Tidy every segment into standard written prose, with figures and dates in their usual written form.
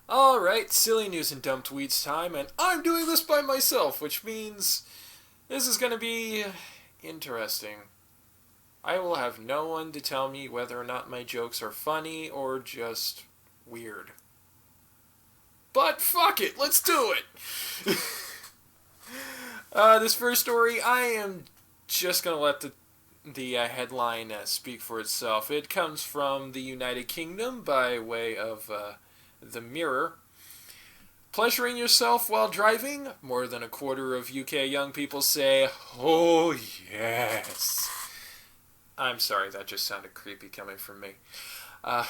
Alright, silly news and dumb tweets time, and I'm doing this by myself, which means this is gonna be interesting. I will have no one to tell me whether or not my jokes are funny or just weird. But fuck it, let's do it! This first story, I am just gonna let the headline speak for itself. It comes from the United Kingdom by way of the Mirror. Pleasuring yourself while driving? More than a quarter of UK young people say, oh yes. I'm sorry, that just sounded creepy coming from me. Uh,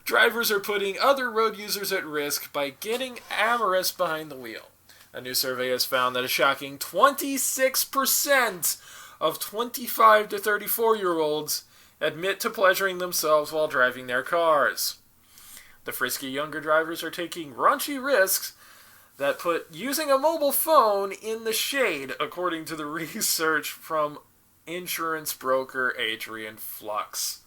Drivers are putting other road users at risk by getting amorous behind the wheel. A new survey has found that a shocking 26% of 25 to 34-year-olds admit to pleasuring themselves while driving their cars. The frisky younger drivers are taking raunchy risks that put using a mobile phone in the shade, according to the research from insurance broker Adrian Flux.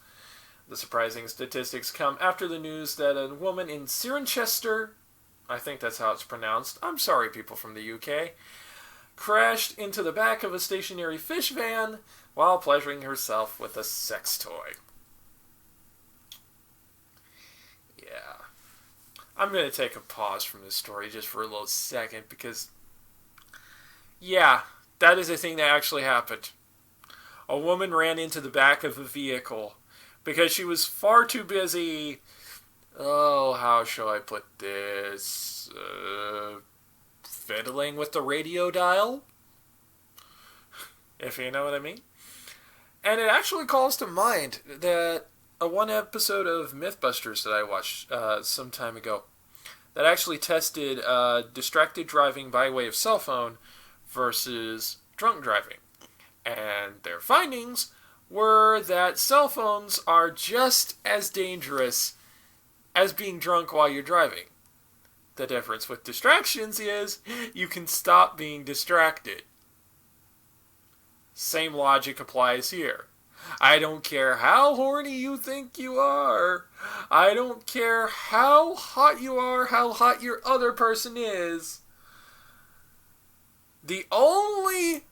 The surprising statistics come after the news that a woman in Cirencester, I think that's how it's pronounced, I'm sorry people from the UK, crashed into the back of a stationary fish van while pleasuring herself with a sex toy. Yeah. I'm going to take a pause from this story just for a little second because, yeah, that is a thing that actually happened. A woman ran into the back of a vehicle because she was far too busy, how shall I put this, fiddling with the radio dial, if you know what I mean. And it actually calls to mind that one episode of Mythbusters that I watched some time ago that actually tested distracted driving by way of cell phone versus drunk driving. And their findings were that cell phones are just as dangerous as being drunk while you're driving. The difference with distractions is you can stop being distracted. Same logic applies here. I don't care how horny you think you are. I don't care how hot you are, how hot your other person is. The only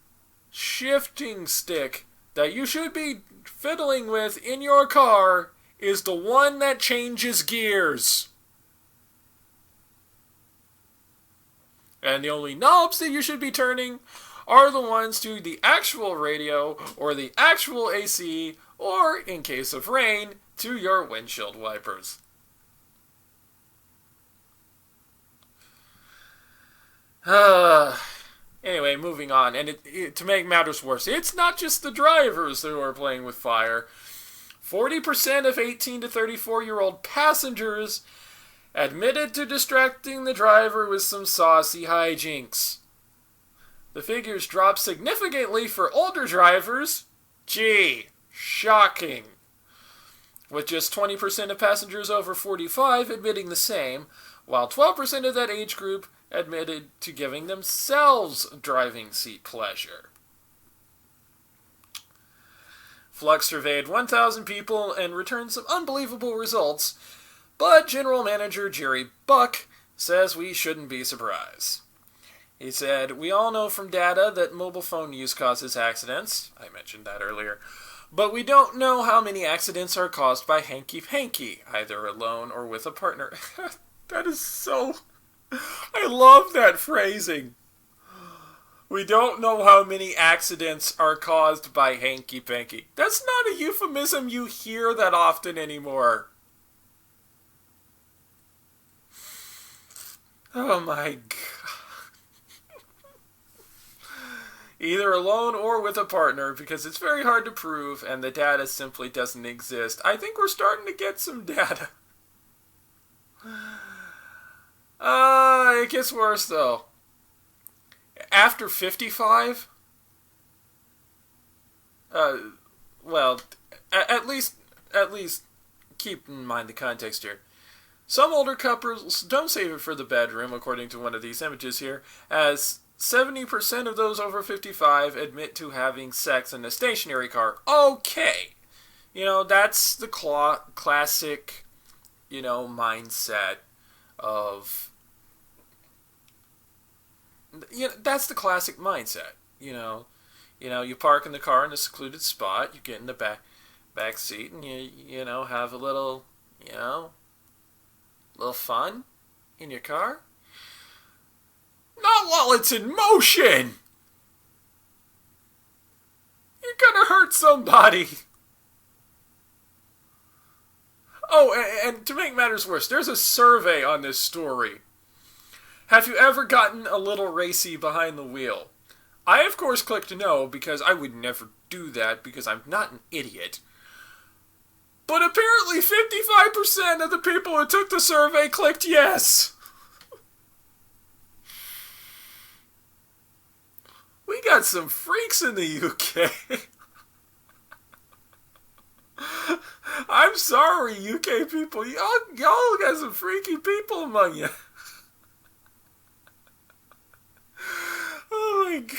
shifting stick that you should be fiddling with in your car is the one that changes gears. And the only knobs that you should be turning are the ones to the actual radio or the actual AC or, in case of rain, to your windshield wipers. Anyway, moving on. And to make matters worse, it's not just the drivers who are playing with fire. 40% of 18 to 34-year-old passengers admitted to distracting the driver with some saucy hijinks. The figures dropped significantly for older drivers. Gee, shocking. With just 20% of passengers over 45 admitting the same, while 12% of that age group admitted to giving themselves driving seat pleasure. Flux surveyed 1,000 people and returned some unbelievable results, but General Manager Jerry Buck says we shouldn't be surprised. He said, we all know from data that mobile phone use causes accidents. I mentioned that earlier. But we don't know how many accidents are caused by hanky-panky, either alone or with a partner. That is so... I love that phrasing. We don't know how many accidents are caused by hanky-panky. That's not a euphemism you hear that often anymore. Oh my god. Either alone or with a partner, because it's very hard to prove and the data simply doesn't exist. I think we're starting to get some data. It gets worse though. After 55, well, at least keep in mind the context here. Some older couples don't save it for the bedroom, according to one of these images here, as 70% of those over 55 admit to having sex in a stationary car. Okay. That's the classic, mindset of, that's the classic mindset. You park in the car in a secluded spot. You get in the back seat, and you have a little fun in your car. Not while it's in motion. You're gonna hurt somebody. Oh, and to make matters worse, there's a survey on this story. Have you ever gotten a little racy behind the wheel? I, of course, clicked no, because I would never do that, because I'm not an idiot. But apparently 55% of the people who took the survey clicked yes. We got some freaks in the UK. I'm sorry, UK people. Y'all got some freaky people among you. Oh my god.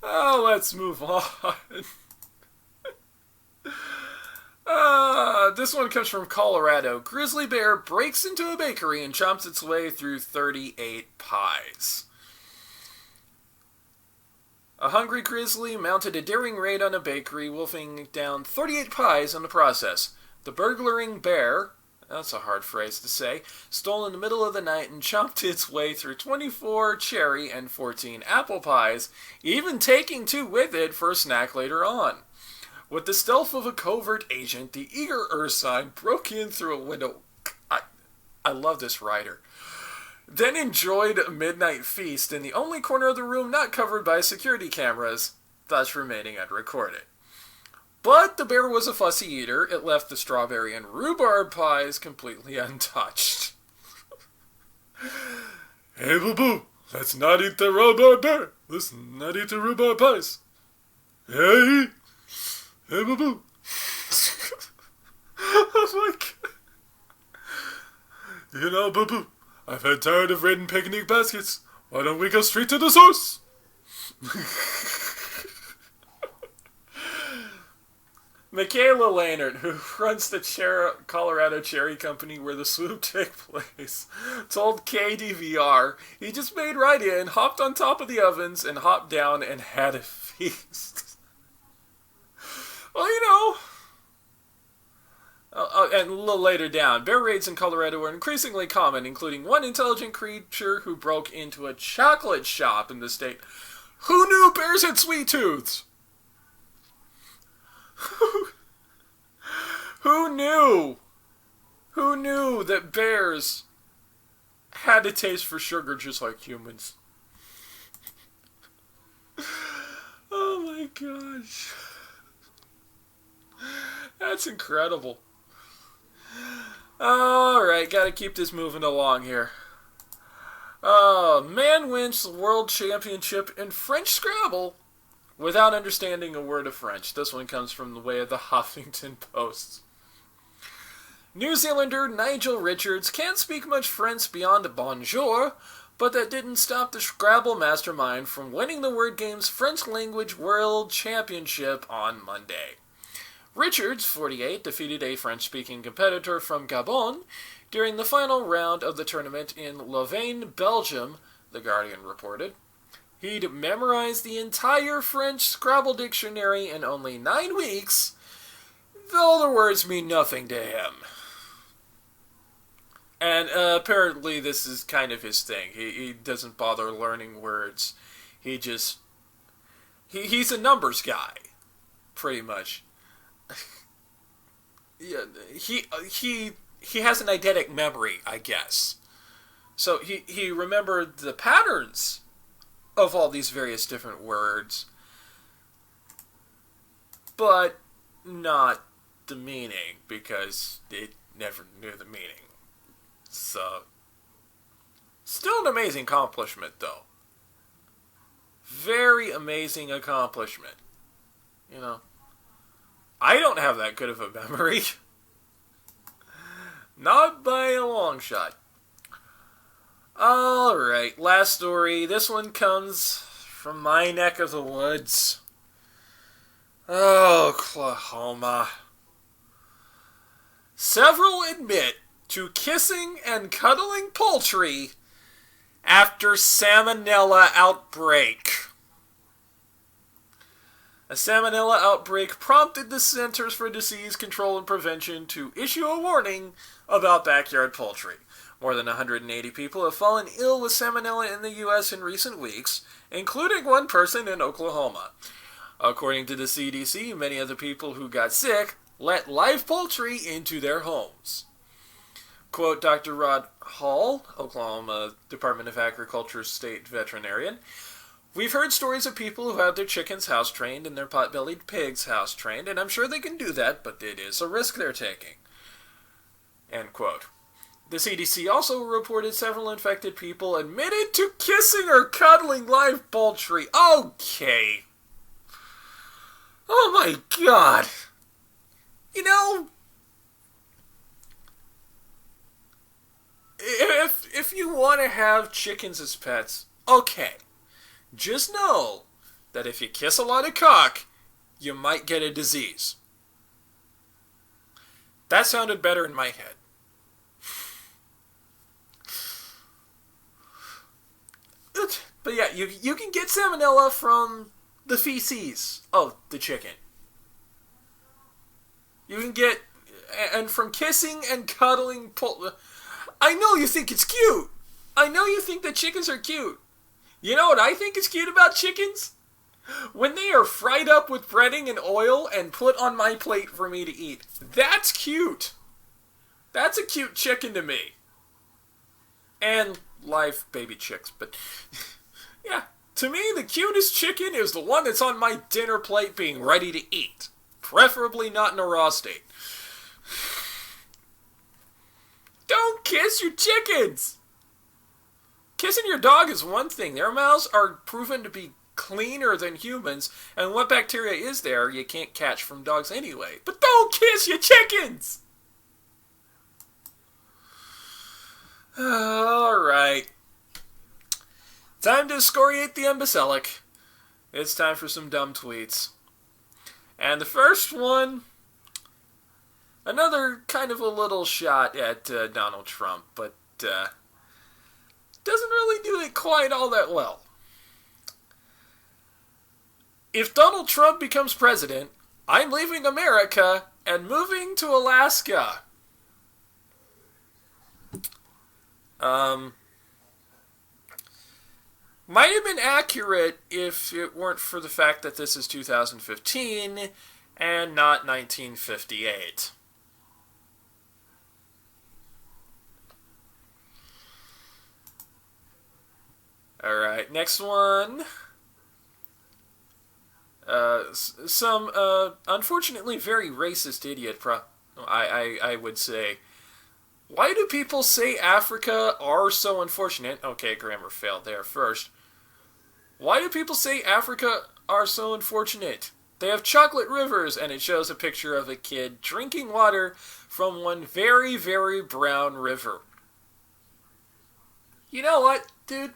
Oh, let's move on. This one comes from Colorado. Grizzly bear breaks into a bakery and chomps its way through 38 pies. A hungry grizzly mounted a daring raid on a bakery, wolfing down 38 pies in the process. The burglaring bear, that's a hard phrase to say, stole in the middle of the night and chomped its way through 24 cherry and 14 apple pies, even taking 2 with it for a snack later on. With the stealth of a covert agent, the eager Ursine broke in through a window. I love this writer. Then enjoyed a midnight feast in the only corner of the room not covered by security cameras, thus remaining unrecorded. But the bear was a fussy eater. It left the strawberry and rhubarb pies completely untouched. Hey, boo-boo, let's not eat the rhubarb bear. Let's not eat the rhubarb pies. Hey, boo-boo. Oh my god. Boo-boo, I've had tired of raiding picnic baskets. Why don't we go straight to the source? Michaela Lannert, who runs the Colorado Cherry Company where the swoop took place, told KDVR he just made right in, hopped on top of the ovens, and hopped down and had a feast. Well, and a little later down, bear raids in Colorado are increasingly common, including one intelligent creature who broke into a chocolate shop in the state. Who knew bears had sweet tooths? Who knew? Who knew that bears had a taste for sugar just like humans? Oh my gosh. That's incredible. Alright, gotta keep this moving along here. Man wins the World Championship in French Scrabble without understanding a word of French. This one comes from the way of the Huffington Post. New Zealander Nigel Richards can't speak much French beyond bonjour, but that didn't stop the Scrabble mastermind from winning the word game's French language world championship on Monday. Richards, 48, defeated a French-speaking competitor from Gabon during the final round of the tournament in Louvain, Belgium, The Guardian reported. He'd memorized the entire French Scrabble dictionary in only 9 weeks, though the words mean nothing to him. And apparently this is kind of his thing. He doesn't bother learning words. He's a numbers guy, pretty much. Yeah, he has an eidetic memory, I guess. So he remembered the patterns of all these various different words, but not the meaning, because it never knew the meaning. So, still an amazing accomplishment, though. Very amazing accomplishment. I don't have that good of a memory. Not by a long shot. Alright, last story. This one comes from my neck of the woods. Oklahoma. Several admit to kissing and cuddling poultry after salmonella outbreak. A salmonella outbreak prompted the Centers for Disease Control and Prevention to issue a warning about backyard poultry. More than 180 people have fallen ill with salmonella in the U.S. in recent weeks, including one person in Oklahoma. According to the CDC, many of the people who got sick let live poultry into their homes. Quote Dr. Rod Hall, Oklahoma Department of Agriculture state veterinarian, "We've heard stories of people who have their chickens house-trained and their pot-bellied pigs house-trained, and I'm sure they can do that, but it is a risk they're taking." End quote. The CDC also reported several infected people admitted to kissing or cuddling live poultry. Okay. Oh my God. You know, if you want to have chickens as pets, okay. Just know that if you kiss a lot of cock, you might get a disease. That sounded better in my head. But yeah, you can get salmonella from the feces of the chicken. You can get, and from kissing and cuddling. I know you think it's cute. I know you think that chickens are cute. You know what I think is cute about chickens? When they are fried up with breading and oil and put on my plate for me to eat. That's cute. That's a cute chicken to me. And live baby chicks, but yeah, to me the cutest chicken is the one that's on my dinner plate being ready to eat, preferably not in a raw state. Don't kiss your chickens. Kissing your dog is one thing. Their mouths are proven to be cleaner than humans, and what bacteria is there you can't catch from dogs anyway. But don't kiss your chickens. Alright. Time to excoriate the imbecilic. It's time for some dumb tweets. And the first one, another kind of a little shot at Donald Trump, but doesn't really do it quite all that well. If Donald Trump becomes president, I'm leaving America and moving to Alaska. Might have been accurate if it weren't for the fact that this is 2015 and not 1958. Alright, next one. Some unfortunately very racist idiot I would say. Why do people say Africa are so unfortunate? Okay, grammar failed there first. Why do people say Africa are so unfortunate? They have chocolate rivers, and it shows a picture of a kid drinking water from one very, very brown river. You know what, dude?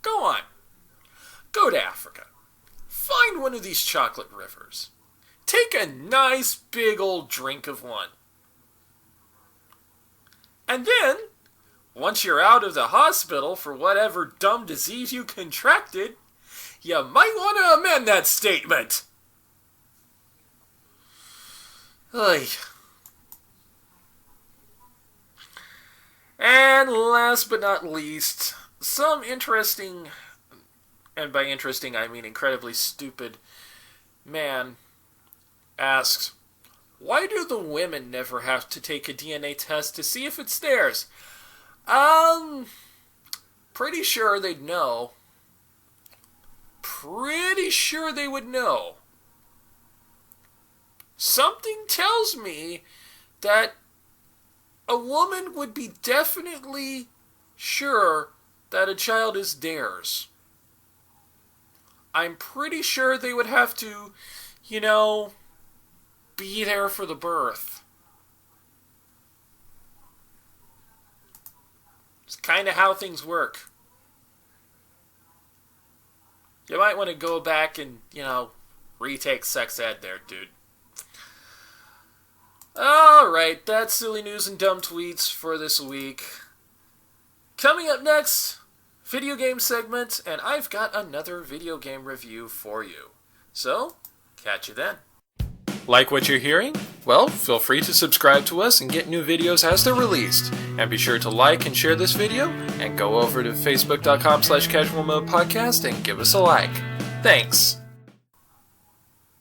Go on. Go to Africa. Find one of these chocolate rivers. Take a nice big old drink of one. And then, once you're out of the hospital for whatever dumb disease you contracted, you might want to amend that statement. Oy. And last but not least, some interesting, and by interesting I mean incredibly stupid, man asks, why do the women never have to take a DNA test to see if it's theirs? Pretty sure they'd know. Pretty sure they would know. Something tells me that a woman would be definitely sure that a child is theirs. I'm pretty sure they would have to, be there for the birth. It's kind of how things work. You might want to go back and, retake sex ed there, dude. Alright, that's silly news and dumb tweets for this week. Coming up next, video game segment, and I've got another video game review for you. So, catch you then. Like what you're hearing? Well, feel free to subscribe to us and get new videos as they're released. And be sure to like and share this video, and go over to facebook.com/casualmodepodcast and give us a like. Thanks.